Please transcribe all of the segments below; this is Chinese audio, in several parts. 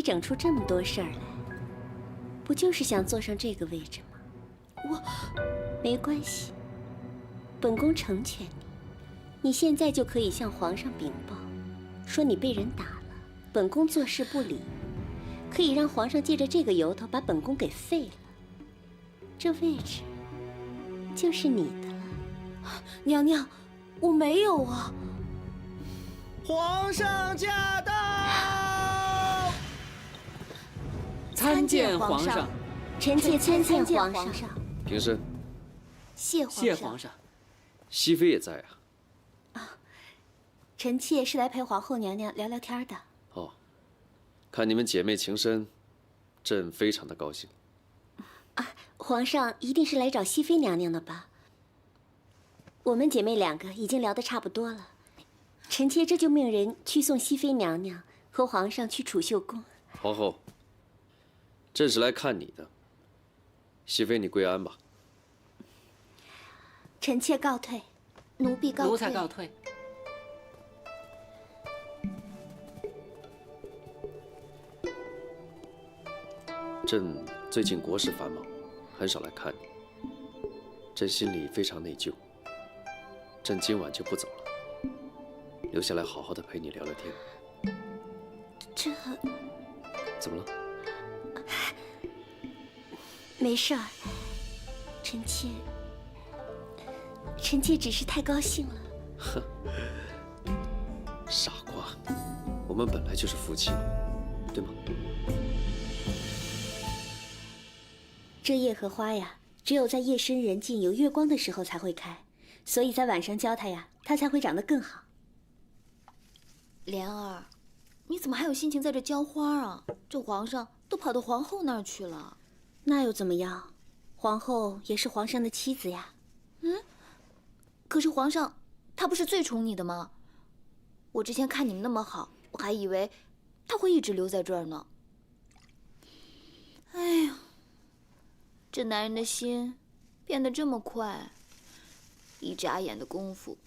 你整出这么多事儿来，不就是想坐上这个位置吗？没关系，本宫成全你。你现在就可以向皇上禀报，说你被人打了，本宫坐视不理，可以让皇上借着这个由头把本宫给废了。这位置就是你的了。娘娘，我没有啊。皇上驾到！参见皇上。臣妾参见皇上。平身。谢皇上。谢皇上。熹妃也在啊。臣妾是来陪皇后娘娘聊聊天的。哦，看你们姐妹情深，朕非常的高兴。皇上一定是来找熹妃娘娘的吧？我们姐妹两个已经聊得差不多了，臣妾这就命人去送熹妃娘娘和皇上去储秀宫。皇后，朕是来看你的。熹妃，你归安吧。臣妾告退。奴婢告退。奴才告退。朕最近国事繁忙，很少来看你，朕心里非常内疚。朕今晚就不走了，留下来好好的陪你聊聊天。这怎么了？没事儿，臣妾只是太高兴了。哼，傻瓜，我们本来就是夫妻，对吗？这夜荷花呀，只有在夜深人静、有月光的时候才会开，所以在晚上浇它呀，它才会长得更好。莲儿，你怎么还有心情在这浇花啊？这皇上都跑到皇后那儿去了。那又怎么样？皇后也是皇上的妻子呀。可是皇上他不是最宠你的吗？我之前看你们那么好，我还以为他会一直留在这儿呢。哎呀，这男人的心变得这么快，一眨眼的功夫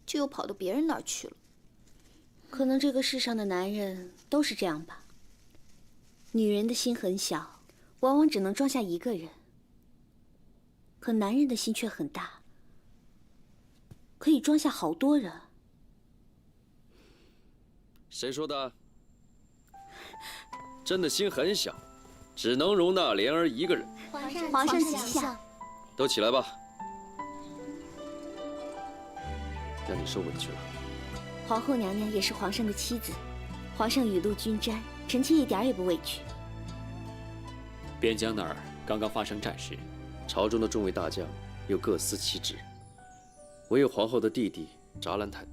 就又跑到别人那儿去了。可能这个世上的男人都是这样吧。女人的心很小，往往只能装下一个人，可男人的心却很大，可以装下好多人。谁说的？朕的心很小，只能容纳莲儿一个人。皇上吉祥。都起来吧。让你受委屈了。皇后娘娘也是皇上的妻子，皇上雨露均沾，臣妾一点也不委屈。边疆那儿刚刚发生战事，朝中的众位大将又各司其职，唯有皇后的弟弟扎兰坦，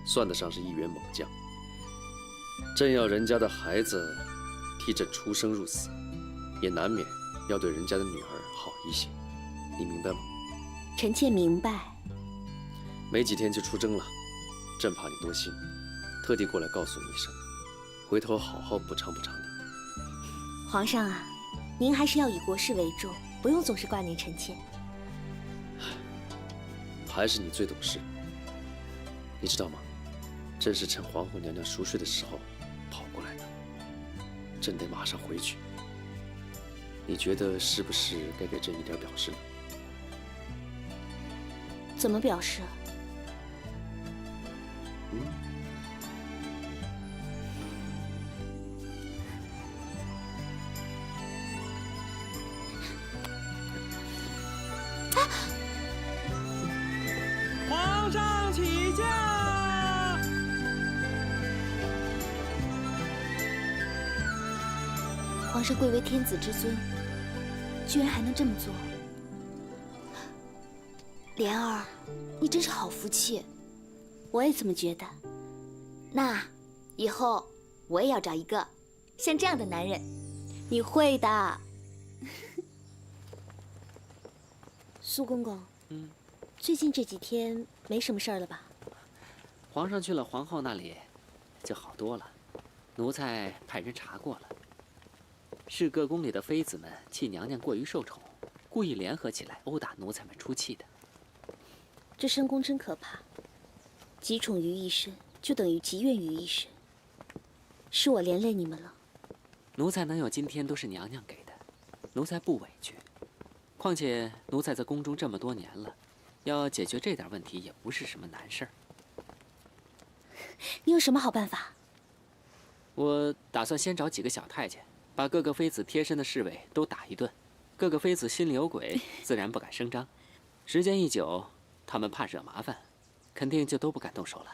算得上是一员猛将。朕要人家的孩子替朕出生入死，也难免要对人家的女儿好一些，你明白吗？臣妾明白。没几天就出征了，朕怕你多心，特地过来告诉你一声，回头好好补偿补偿你。皇上啊，您还是要以国事为重，不用总是挂念臣妾。还是你最懂事，你知道吗？朕是趁皇后娘娘熟睡的时候跑过来的，朕得马上回去。你觉得是不是该给朕一点表示呢？怎么表示？皇上起驾！皇上贵为天子之尊，居然还能这么做。莲儿，你真是好福气。我也这么觉得。那以后我也要找一个像这样的男人。你会的。苏公公，最近这几天没什么事儿了吧？皇上去了皇后那里，就好多了。奴才派人查过了，是各宫里的妃子们弃娘娘过于受宠，故意联合起来殴打奴才们出气的。这深宫真可怕，集宠于一身，就等于集怨于一身。是我连累你们了。奴才能有今天都是娘娘给的，奴才不委屈。况且奴才在宫中这么多年了，要解决这点问题也不是什么难事儿。你有什么好办法？我打算先找几个小太监，把各个妃子贴身的侍卫都打一顿，各个妃子心里有鬼，自然不敢声张。时间一久，他们怕惹麻烦，肯定就都不敢动手了。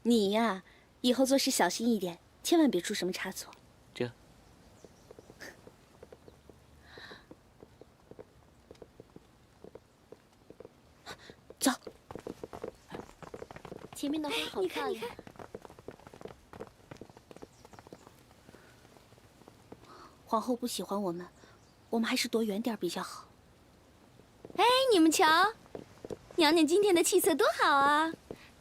你呀，以后做事小心一点，千万别出什么差错。这。走。前面的花好漂亮。皇后不喜欢我们，我们还是躲远点比较好。哎，你们瞧，娘娘今天的气色多好啊！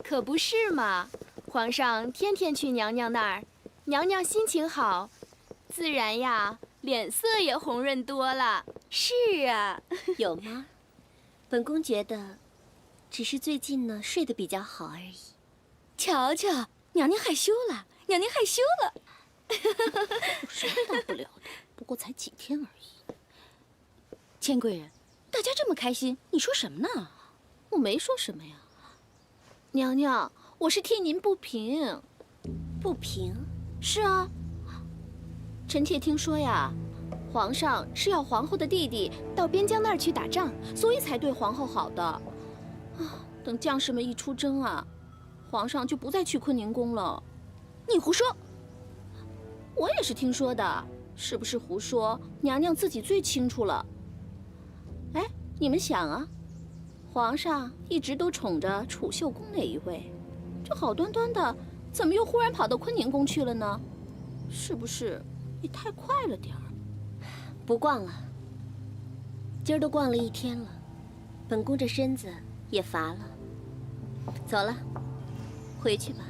可不是嘛，皇上天天去娘娘那儿，娘娘心情好，自然呀，脸色也红润多了。是啊，有吗？本宫觉得，只是最近呢睡得比较好而已。瞧瞧，娘娘害羞了，娘娘害羞了。有什么大不了的？不过才几天而已。千贵人，大家这么开心，你说什么呢？我没说什么呀。娘娘，我是替您不平。不平？是啊。臣妾听说呀，皇上是要皇后的弟弟到边疆那儿去打仗，所以才对皇后好的。啊，等将士们一出征啊，皇上就不再去坤宁宫了。你胡说！我也是听说的，是不是胡说？娘娘自己最清楚了。哎，你们想啊，皇上一直都宠着储秀宫那一位，这好端端的，怎么又忽然跑到坤宁宫去了呢？是不是也太快了点儿？不逛了，今儿都逛了一天了，本宫这身子也乏了。走了，回去吧。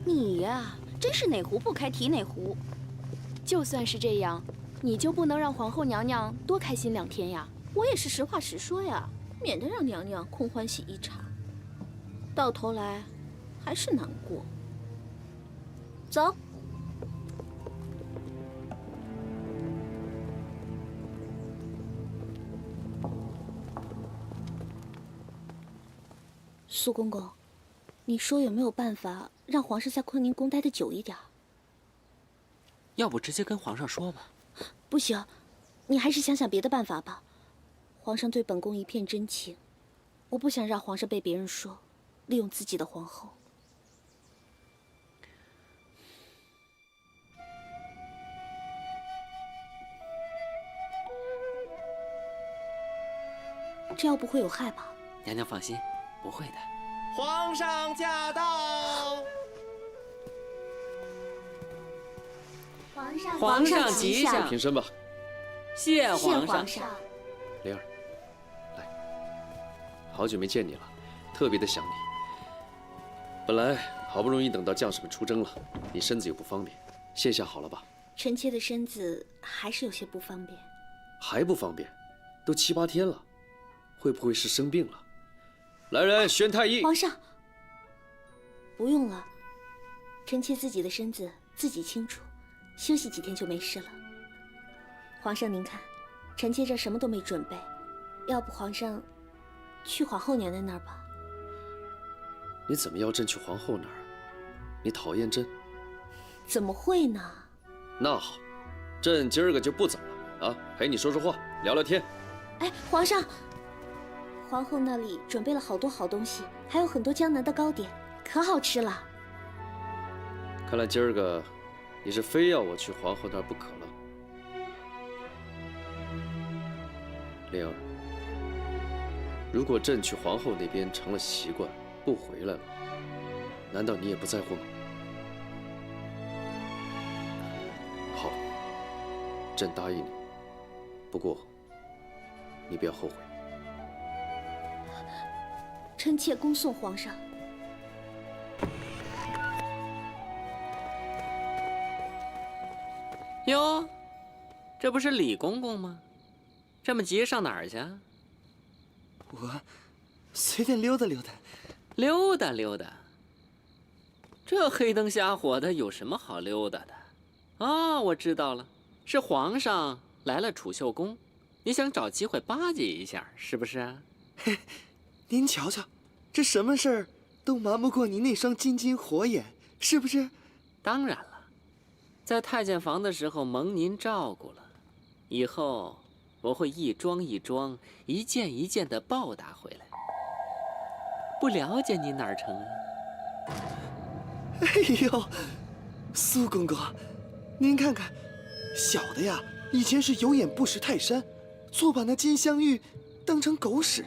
你呀，真是哪壶不开提哪壶。就算是这样，你就不能让皇后娘娘多开心2天呀？我也是实话实说呀，免得让娘娘空欢喜一场，到头来还是难过。走。苏公公，你说有没有办法让皇上在坤宁宫待得久一点？要不直接跟皇上说吧？不行，你还是想想别的办法吧。皇上对本宫一片真情，我不想让皇上被别人说利用自己的皇后。这样不会有害吧？娘娘放心，不会的。皇上驾到！皇上吉祥！平身吧。谢皇上。灵儿，来，好久没见你了，特别的想你。本来好不容易等到将士们出征了，你身子又不方便，现下好了吧？臣妾的身子还是有些不方便。还不方便？都7、8天了，会不会是生病了？来人，宣太医。皇上，不用了，臣妾自己的身子自己清楚，休息几天就没事了。皇上您看，臣妾这什么都没准备，要不皇上去皇后娘娘那儿吧？你怎么要朕去皇后那儿？你讨厌朕？怎么会呢？那好，朕今儿个就不走了啊，陪你说说话，聊聊天。哎，皇上，皇后那里准备了好多好东西，还有很多江南的糕点，可好吃了。看来今儿个你是非要我去皇后那儿不可了。灵儿，如果朕去皇后那边成了习惯，不回来了，难道你也不在乎吗？好，朕答应你，不过你不要后悔。臣妾恭送皇上。哟，这不是李公公吗？这么急上哪儿去啊？我随便溜达溜达，溜达溜达。这黑灯瞎火的，有什么好溜达的？哦，我知道了，是皇上来了储秀宫，你想找机会巴结一下，是不是啊？您瞧瞧，这什么事儿都瞒不过您那双金睛火眼，是不是？当然了，在太监房的时候蒙您照顾了，以后我会一桩一桩、一件一件的报答回来。不了解你哪儿成啊？哎呦，苏公公，您看看，小的呀，以前是有眼不识泰山，错把那金镶玉当成狗屎。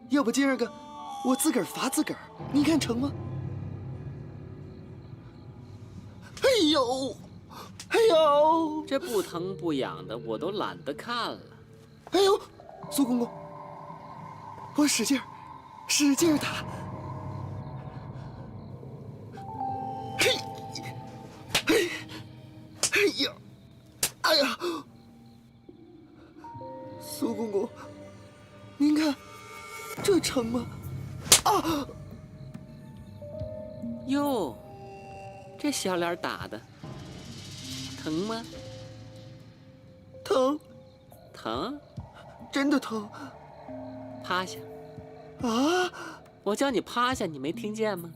要不今儿个我自个儿罚自个儿，您看成吗？哎呦，哎呦，这不疼不痒的，我都懒得看了。哎呦，苏公公，我使劲儿，使劲儿打。嘿，嘿，哎呀，哎呀，苏公公，您看，这成吗？啊！哟，这小脸打的，疼吗？疼，疼？真的疼趴下。啊！我叫你趴下，你没听见吗？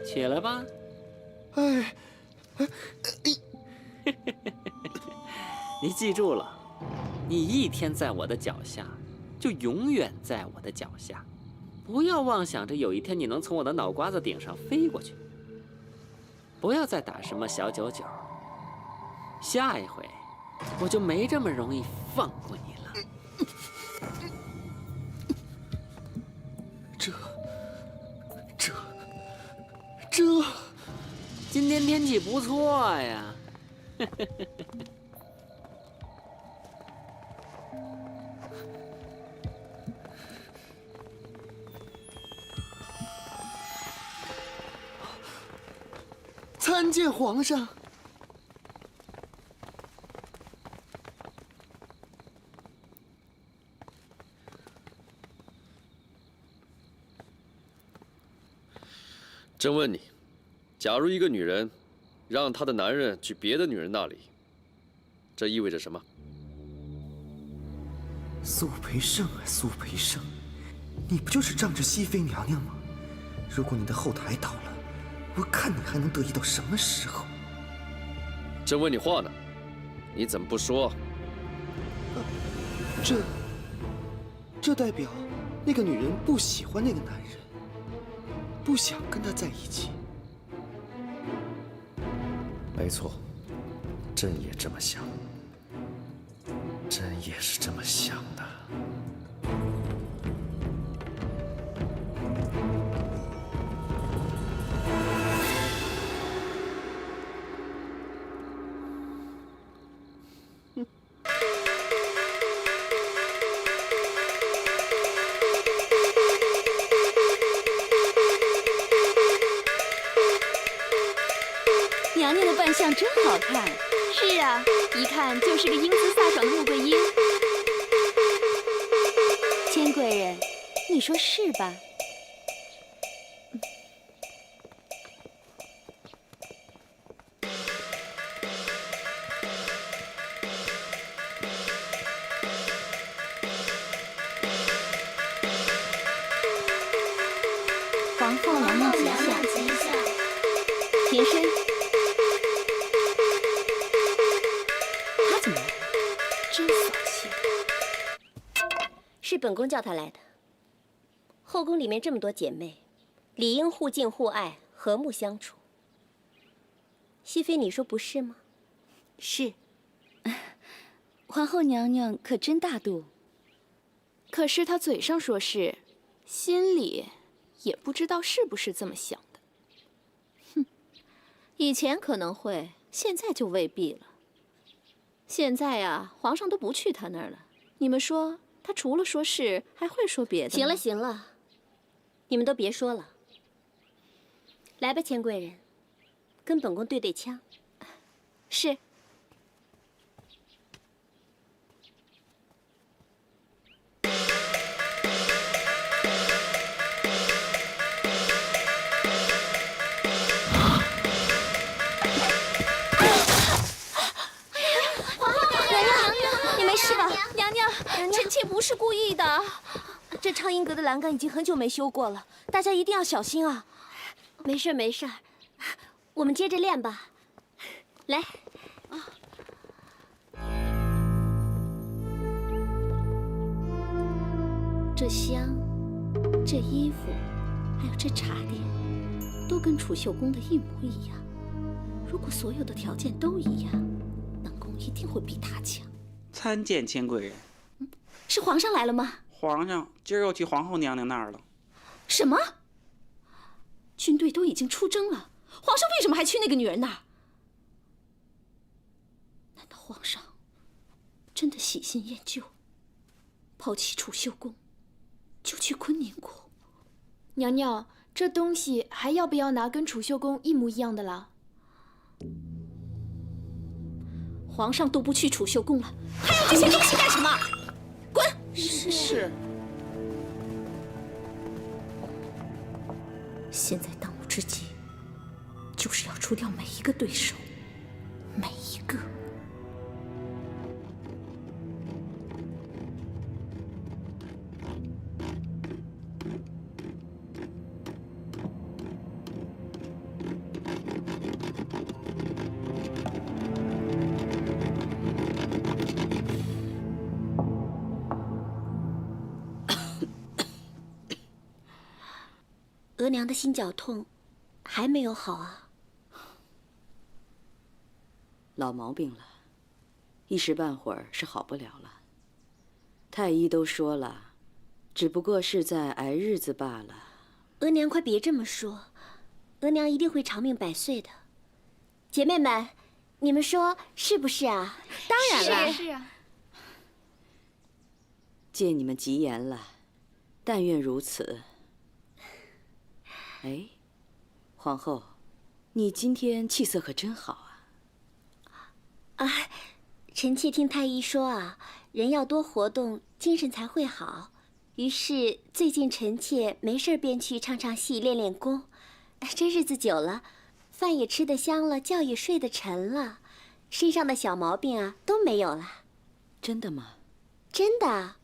起来吧。哎，你记住了，你一天在我的脚下，就永远在我的脚下。不要妄想着有一天你能从我的脑瓜子顶上飞过去。不要再打什么小九九，下一回我就没这么容易放过你了。这，今天天气不错呀。参见皇上。朕问你，假如一个女人让她的男人去别的女人那里，这意味着什么？苏培盛啊，苏培盛，你不就是仗着熹妃娘娘吗？如果你的后台倒了，我看你还能得意到什么时候？朕问你话呢，你怎么不说？这代表那个女人不喜欢那个男人，不想跟他在一起。没错，朕也这么想，朕也是这么想的。娘娘的扮相真好看。是啊，一看就是个英姿飒爽的穆桂英。千贵人，你说是吧？皇后娘娘吉祥。平身。他怎么了？真扫兴。是本宫叫她来的。后宫里面这么多姐妹，理应互敬互爱，和睦相处。熹妃，你说不是吗？是。皇后娘娘可真大度。可是她嘴上说是，心里也不知道是不是这么想的。哼，以前可能会，现在就未必了。现在呀，皇上都不去她那儿了，你们说他除了说是，还会说别的。行了行了，你们都别说了。来吧，钱贵人，跟本宫对对枪。是。你没事吧？娘娘，臣妾不是故意的。这畅音阁的栏杆已经很久没修过了，大家一定要小心啊！没事没事，我们接着练吧。来，这香，这衣服，还有这茶店，都跟储秀宫的一模一样。如果所有的条件都一样，本宫一定会比他强。参见千贵人。是皇上来了吗？皇上今儿又去皇后娘娘那儿了。什么？军队都已经出征了，皇上为什么还去那个女人那儿？难道皇上真的喜新厌旧，抛弃储秀宫，就去坤宁国？娘娘，这东西还要不要拿跟储秀宫一模一样的了？皇上都不去储秀宫了，还要这些东西干什么？滚！是。现在当务之急，就是要除掉每一个对手，每一个。额娘的心绞痛还没有好啊。老毛病了，一时半会儿是好不了了。太医都说了，只不过是在挨日子罢了。额娘快别这么说，额娘一定会长命百岁的。姐妹们，你们说是不是啊？当然了，是啊。借你们吉言了，但愿如此。哎，皇后，你今天气色可真好啊！臣妾听太医说啊，人要多活动，精神才会好。于是最近臣妾没事便去唱唱戏，练练功。这日子久了，饭也吃得香了，觉也睡得沉了，身上的小毛病啊都没有了。真的吗？真的。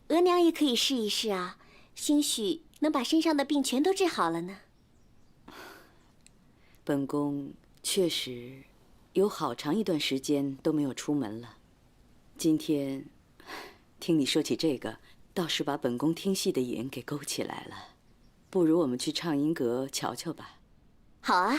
额娘也可以试一试啊，兴许能把身上的病全都治好了呢。本宫确实有好长一段时间都没有出门了。今天听你说起这个，倒是把本宫听戏的瘾给勾起来了。不如我们去畅音阁瞧瞧吧。好啊。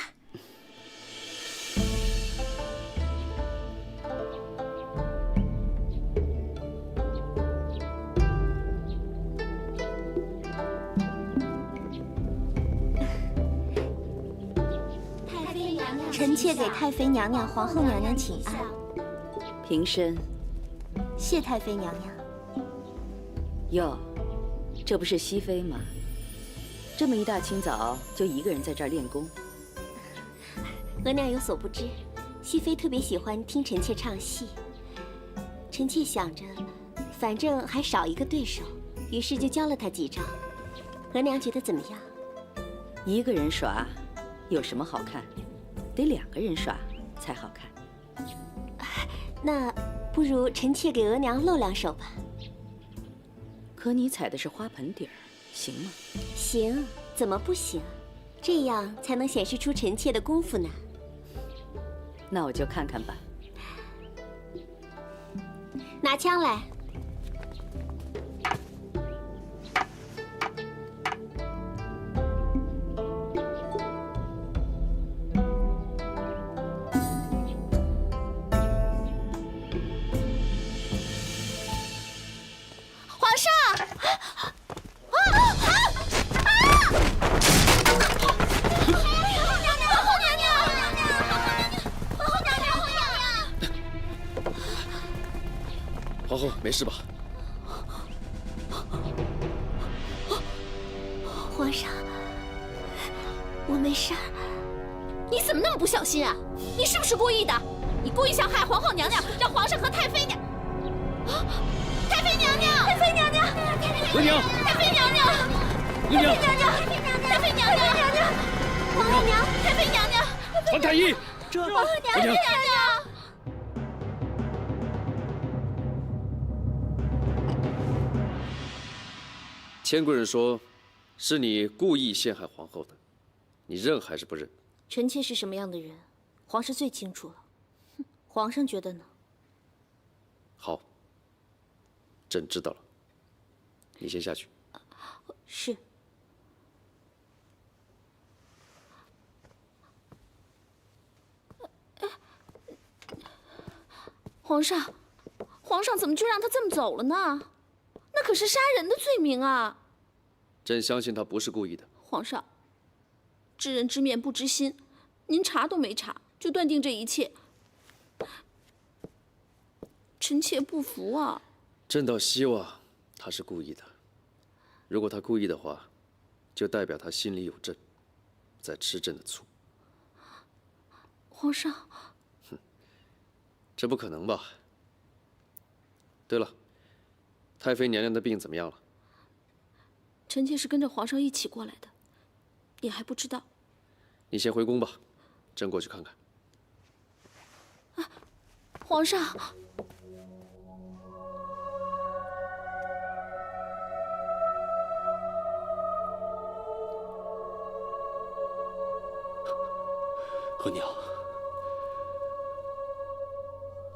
臣妾给太妃娘娘、皇后娘娘请安。平身。谢太妃娘娘。哟，这不是熹妃吗？这么一大清早就一个人在这儿练功。额娘有所不知，熹妃特别喜欢听臣妾唱戏。臣妾想着，反正还少一个对手，于是就教了她几招。额娘觉得怎么样？一个人耍有什么好看？得两个人耍才好看。那不如臣妾给额娘露两手吧。可你踩的是花盆底儿，行吗？行，怎么不行？这样才能显示出臣妾的功夫呢。那我就看看吧。拿枪来。皇后没事吧？没事儿。你怎么那么不小心啊？你是不是故意的？你故意想害皇后娘娘，让皇上和太妃娘……啊！太妃娘娘！太妃娘娘！额娘！太妃娘娘！额娘！太妃娘娘！太妃娘娘！皇后娘！太妃娘娘！传太医！皇后娘！太妃娘娘！千贵人说，是你故意陷害皇后的，你认还是不认？臣妾是什么样的人，皇上最清楚了。哼，皇上觉得呢？好，朕知道了。你先下去。是。皇上，皇上怎么就让他这么走了呢？那可是杀人的罪名啊！朕相信他不是故意的。皇上，知人知面不知心，您查都没查就断定这一切，臣妾不服啊！朕倒希望他是故意的。如果他故意的话，就代表他心里有朕，在吃朕的醋。皇上，这不可能吧？对了，太妃娘娘的病怎么样了？臣妾是跟着皇上一起过来的，你还不知道。你先回宫吧，朕过去看看。皇上，额娘，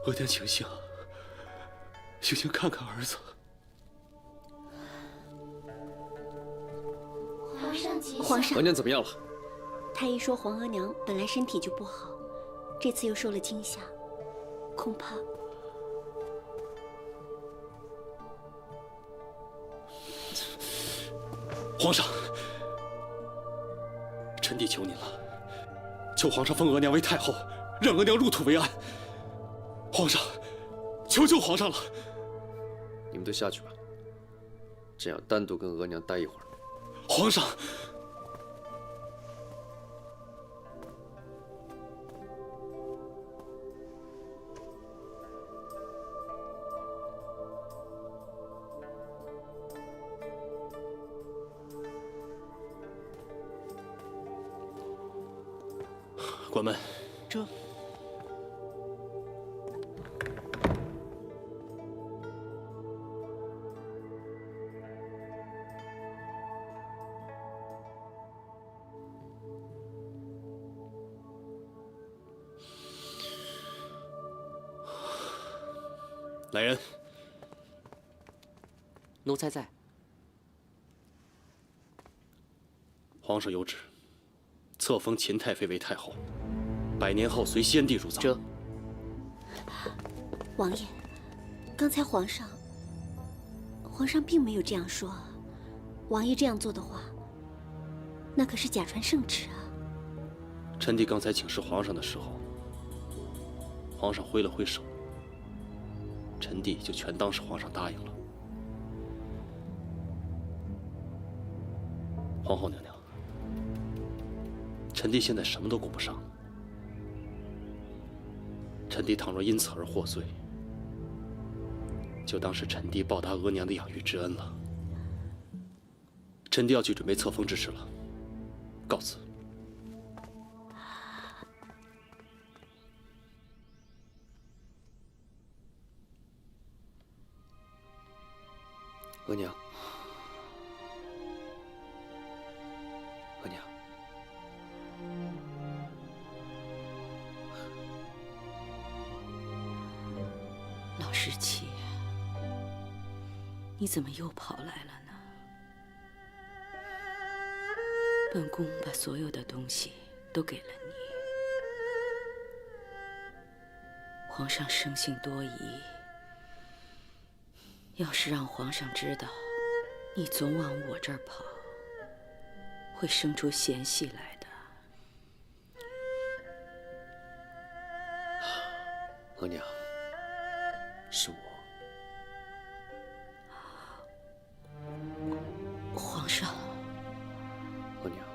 额娘，请醒，醒醒，看看儿子。皇上，额娘怎么样了？太医说皇额娘本来身体就不好，这次又受了惊吓，恐怕……皇上，臣弟求您了，求皇上封额娘为太后，让额娘入土为安。皇上，求求皇上了！你们都下去吧，朕要单独跟额娘待一会儿。皇上。关门。这。来人。奴才在。皇上有旨，册封秦太妃为太后，100年后随先帝入葬。王爷，刚才皇上并没有这样说啊。王爷这样做的话，那可是假传圣旨啊。臣弟刚才请示皇上的时候，皇上挥了挥手，臣弟就全当是皇上答应了。皇后娘娘，臣弟现在什么都顾不上，臣弟倘若因此而获罪，就当是臣弟报答额娘的养育之恩了。臣弟要去准备册封之事了，告辞。额娘，额娘，老十七，你怎么又跑来了呢？本宫把所有的东西都给了你，皇上生性多疑。要是让皇上知道你总往我这儿跑，会生出嫌隙来的。额娘，是我。皇上，额娘，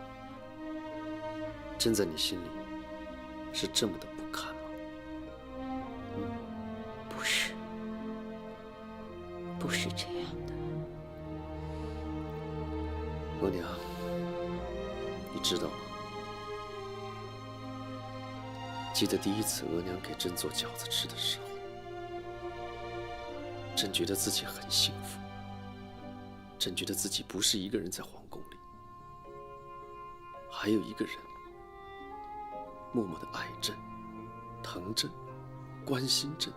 真在你心里是这么的不堪吗？不是，不是这样的。额娘，你知道吗？记得第一次额娘给朕做饺子吃的时候，朕觉得自己很幸福。朕觉得自己不是一个人在皇宫里，还有一个人默默地爱朕、疼朕、关心朕。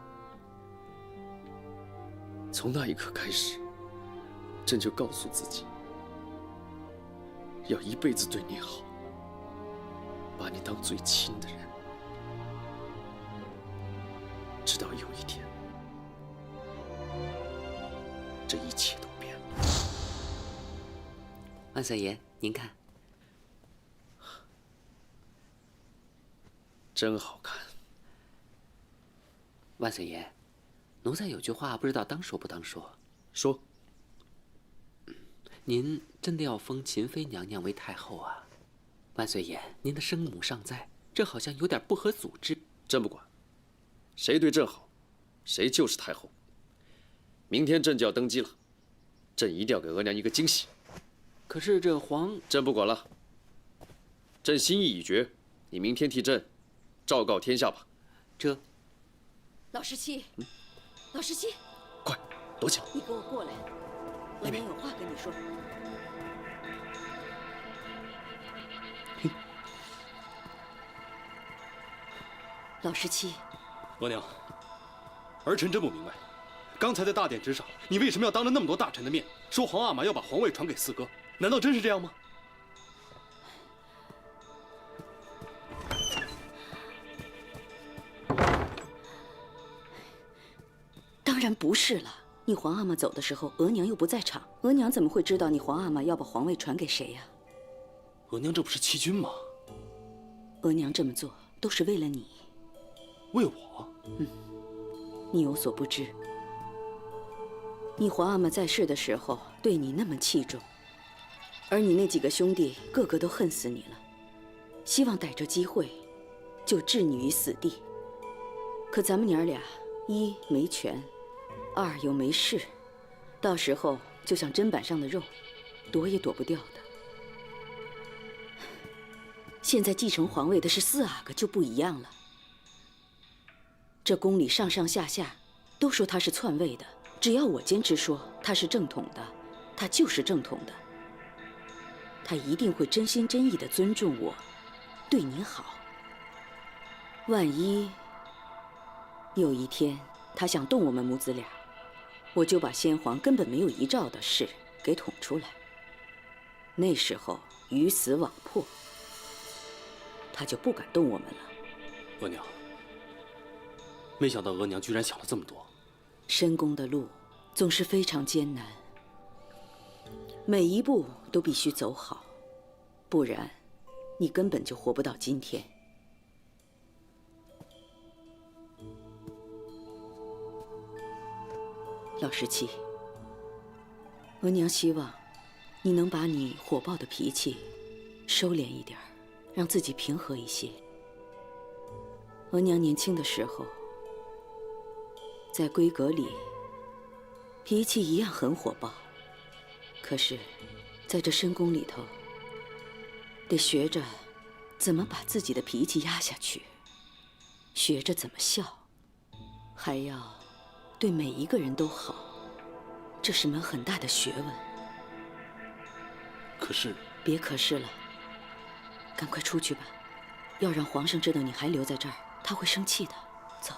从那一刻开始，朕就告诉自己，要一辈子对你好，把你当最亲的人。直到有一天，这一切都变了。万岁爷，您看，真好看。万岁爷，奴才有句话不知道当说不当说。说。您真的要封秦妃娘娘为太后啊？万岁爷，您的生母尚在，这好像有点不合祖制。朕不管，谁对朕好，谁就是太后。明天朕就要登基了，朕一定要给额娘一个惊喜。可是这朕不管了，朕心意已决，你明天替朕昭告天下吧。这，老十七，老十七，快躲起来！你给我过来，额娘有话跟你说。老十七，额娘，儿臣真不明白，刚才在大殿之上，你为什么要当着那么多大臣的面说皇阿玛要把皇位传给四哥？难道真是这样吗？当然不是了。你皇阿玛走的时候，额娘又不在场，额娘怎么会知道你皇阿玛要把皇位传给谁呀？额娘这不是欺君吗？额娘这么做都是为了你。为我？你有所不知，你皇阿玛在世的时候对你那么器重，而你那几个兄弟个个都恨死你了，希望逮着机会就置你于死地。可咱们娘俩，一没权，二又没势，到时候就像砧板上的肉，躲也躲不掉的。现在继承皇位的是四阿哥，就不一样了。这宫里上上下下都说他是篡位的，只要我坚持说他是正统的，他就是正统的。他一定会真心真意地尊重我，对你好。万一有一天他想动我们母子俩，我就把先皇根本没有遗诏的事给捅出来。那时候鱼死网破，他就不敢动我们了。额娘，没想到额娘居然想了这么多。深宫的路总是非常艰难，每一步都必须走好，不然你根本就活不到今天。老十七，额娘希望你能把你火爆的脾气收敛一点，让自己平和一些。额娘年轻的时候，在闺阁里脾气一样很火爆，可是在这深宫里头，得学着怎么把自己的脾气压下去，学着怎么笑，还要对每一个人都好，这是门很大的学问。可是，别可是了，赶快出去吧，要让皇上知道你还留在这儿，他会生气的。走。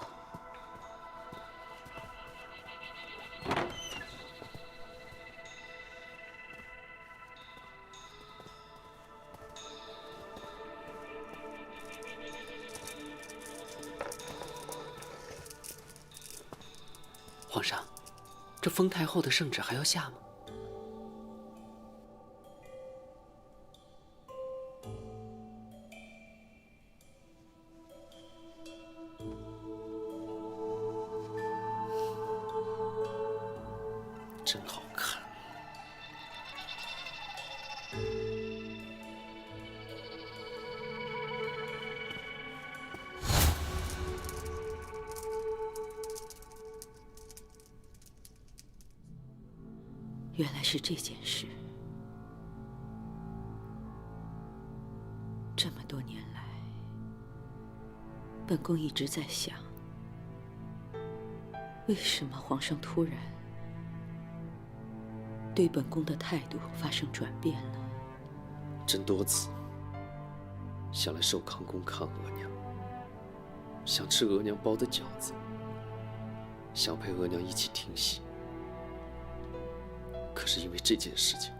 皇上，这封太后的圣旨还要下吗？真好看。原来是这件事。这么多年来，本宫一直在想，为什么皇上突然对本宫的态度发生转变了？朕多次想来寿康宫看额娘，想吃额娘包的饺子，想陪额娘一起听戏。可是因为这件事情，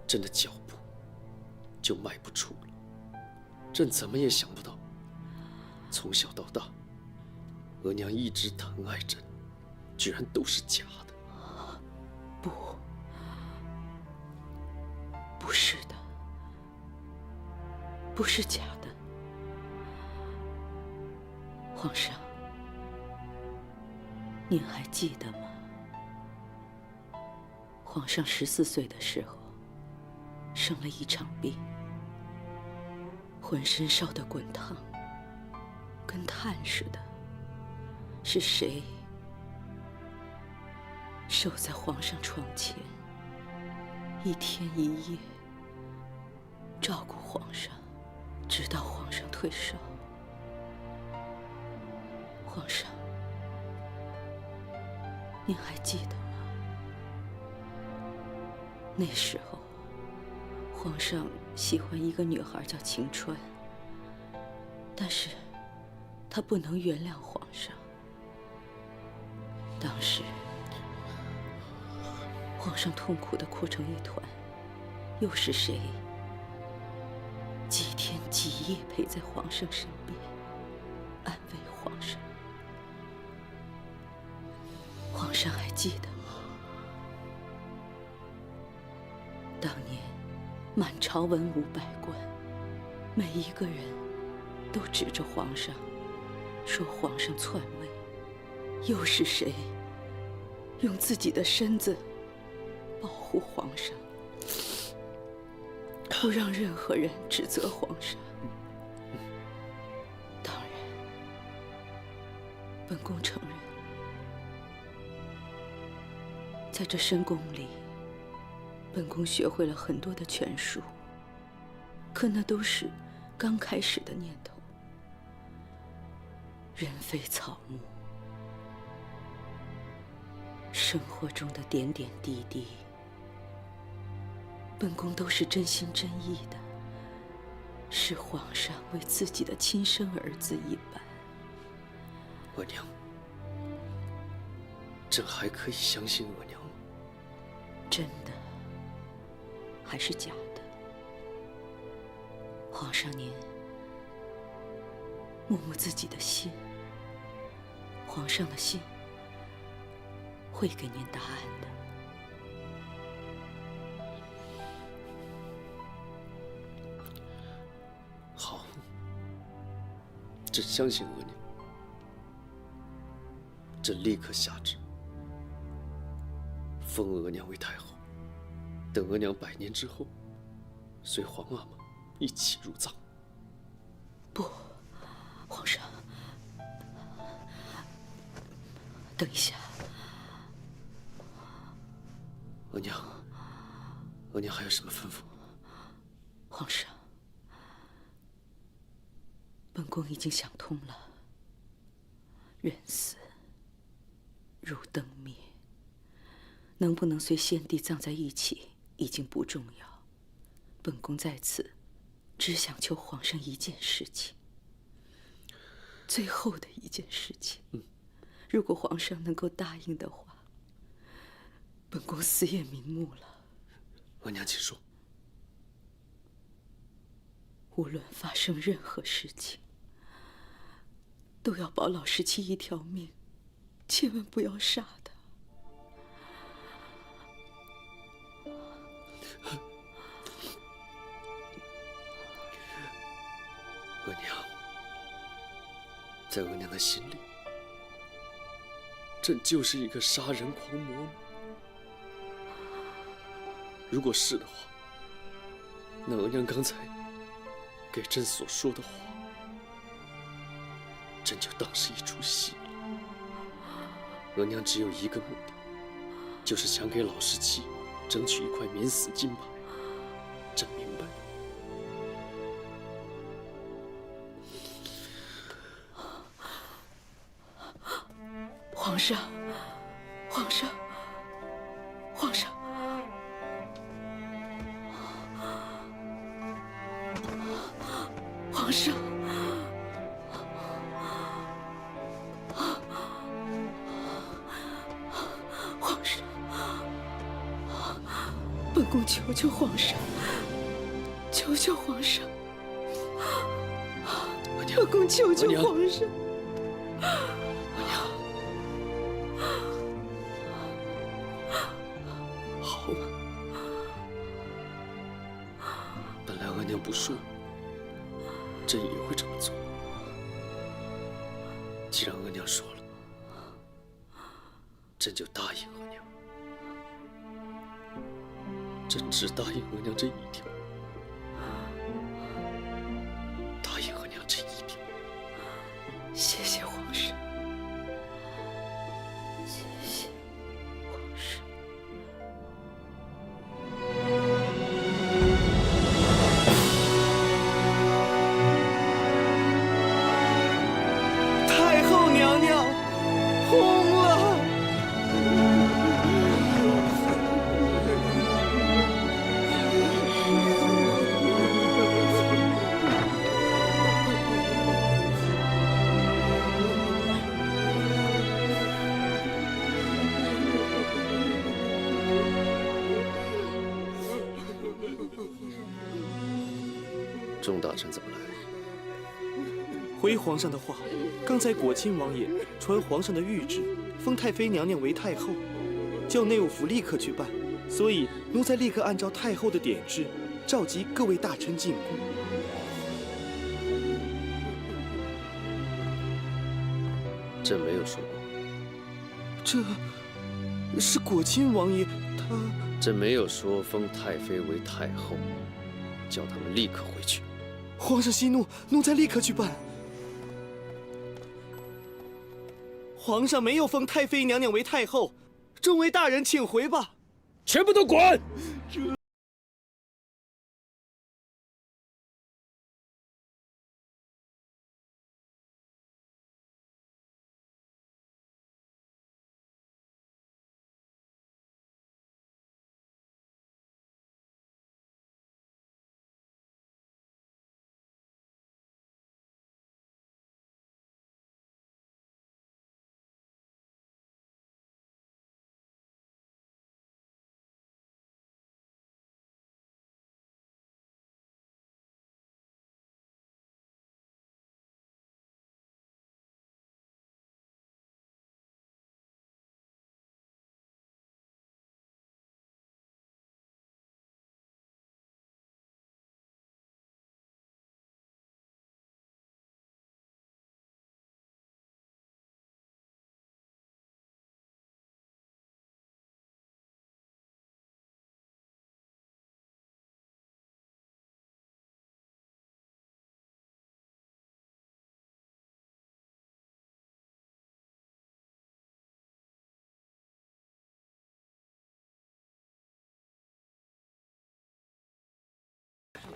朕的脚步就迈不出了。朕怎么也想不到，从小到大，额娘一直疼爱朕，居然都是假的。不是的，不是假的。皇上，您还记得吗？皇上14岁的时候，生了一场病，浑身烧得滚烫，跟炭似的。是谁守在皇上床前，一天一夜照顾皇上，直到皇上退烧？皇上，您还记得吗？那时候，皇上喜欢一个女孩叫晴川，但是他不能原谅皇上。当时，皇上痛苦地哭成一团，又是谁几天几夜陪在皇上身边，安慰皇上？皇上还记得吗？当年满朝文武百官，每一个人都指着皇上，说皇上篡位。又是谁用自己的身子保护皇上，不让任何人指责皇上？当然，本宫承认，在这深宫里，本宫学会了很多的权术，可那都是刚开始的念头。人非草木，生活中的点点滴滴，本宫都是真心真意的，视皇上为自己的亲生儿子一般。额娘，朕还可以相信额娘吗？真的还是假的？皇上您摸摸自己的心，皇上的心会给您答案的。好，朕相信额娘。朕立刻下旨，封额娘为太后。等额娘100年之后，随皇阿玛一起入葬。不，皇上，等一下。额娘，额娘还有什么吩咐？皇上，本宫已经想通了，人死如灯灭，能不能随先帝葬在一起已经不重要。本宫在此只想求皇上一件事情，最后的一件事情。如果皇上能够答应的话，本宫死也瞑目了。额娘，请说。无论发生任何事情，都要保老17一条命，千万不要杀他。额娘，在额娘的心里，朕就是一个杀人狂魔吗？如果是的话，那额娘刚才给朕所说的话，朕就当是一出戏了。额娘只有一个目的，就是想给老十七争取一块免死金吧。朕明白。皇上，皇上，皇上，皇上。本宫求求皇上，求求皇上，本宫求求皇上。好吧，本来额娘不说，朕也会这么做。既然额娘说了，朕就答应额娘。朕只答应额娘这一条，答应额娘这一条。谢谢皇上，谢谢皇上。太后娘娘红了！众大臣怎么来？回皇上的话，刚才果亲王爷传皇上的谕旨，封太妃娘娘为太后，叫内务府立刻去办。所以奴才立刻按照太后的点制，召集各位大臣进宫。朕没有说过。这是果亲王爷他……朕没有说封太妃为太后，叫他们立刻回去。皇上息怒，奴才立刻去办。皇上没有封太妃娘娘为太后，众位大人请回吧。全部都滚！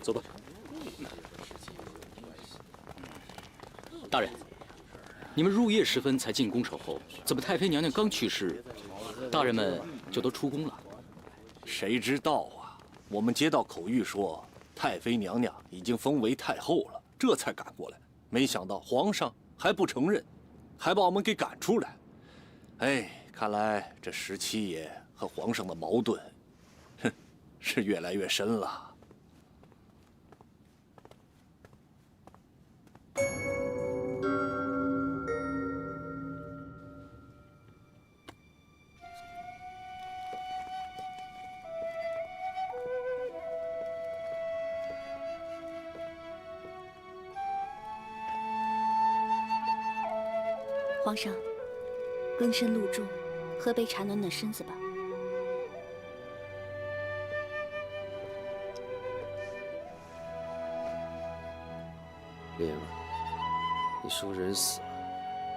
走吧。大人，你们入夜时分才进宫守候，怎么太妃娘娘刚去世，大人们就都出宫了？谁知道啊！我们接到口谕说，太妃娘娘已经封为太后了，这才赶过来。没想到皇上还不承认，还把我们给赶出来。哎，看来这17爷和皇上的矛盾，哼，是越来越深了。皇上，更深露重，喝杯茶暖暖身子吧。莲儿，你说人死了，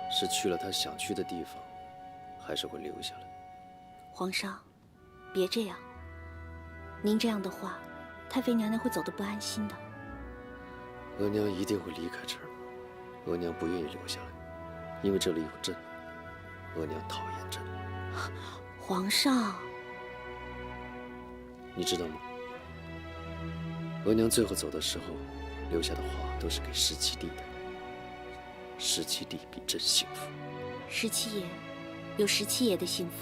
是去了他想去的地方，还是会留下来？皇上，别这样。您这样的话，太妃娘娘会走得不安心的。额娘一定会离开这儿。额娘不愿意留下来，因为这里有朕。额娘讨厌朕。皇上，你知道吗？额娘最后走的时候，留下的话都是给十七弟的。十七弟比朕幸福。十七爷有十七爷的幸福，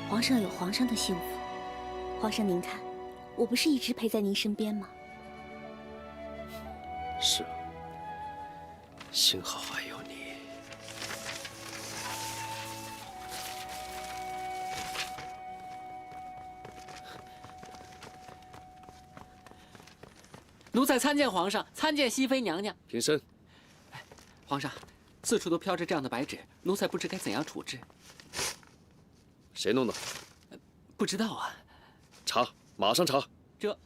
皇上有皇上的幸福。皇上您看，我不是一直陪在您身边吗？是啊，幸好还有你。奴才参见皇上，参见熹妃娘娘。平身。皇上，四处都飘着这样的白纸，奴才不知该怎样处置。谁弄的？不知道啊。查，马上查。这。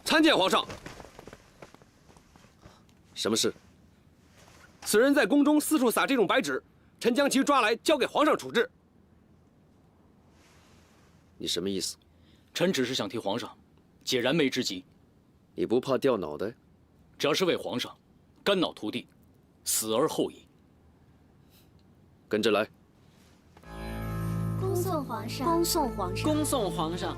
参见皇上。什么事？此人在宫中四处撒这种白纸，臣将其抓来交给皇上处置。你什么意思？臣只是想替皇上解燃眉之急。你不怕掉脑袋？只要是为皇上，肝脑涂地，死而后已。跟着来。恭送皇上，恭送皇上，恭送皇上。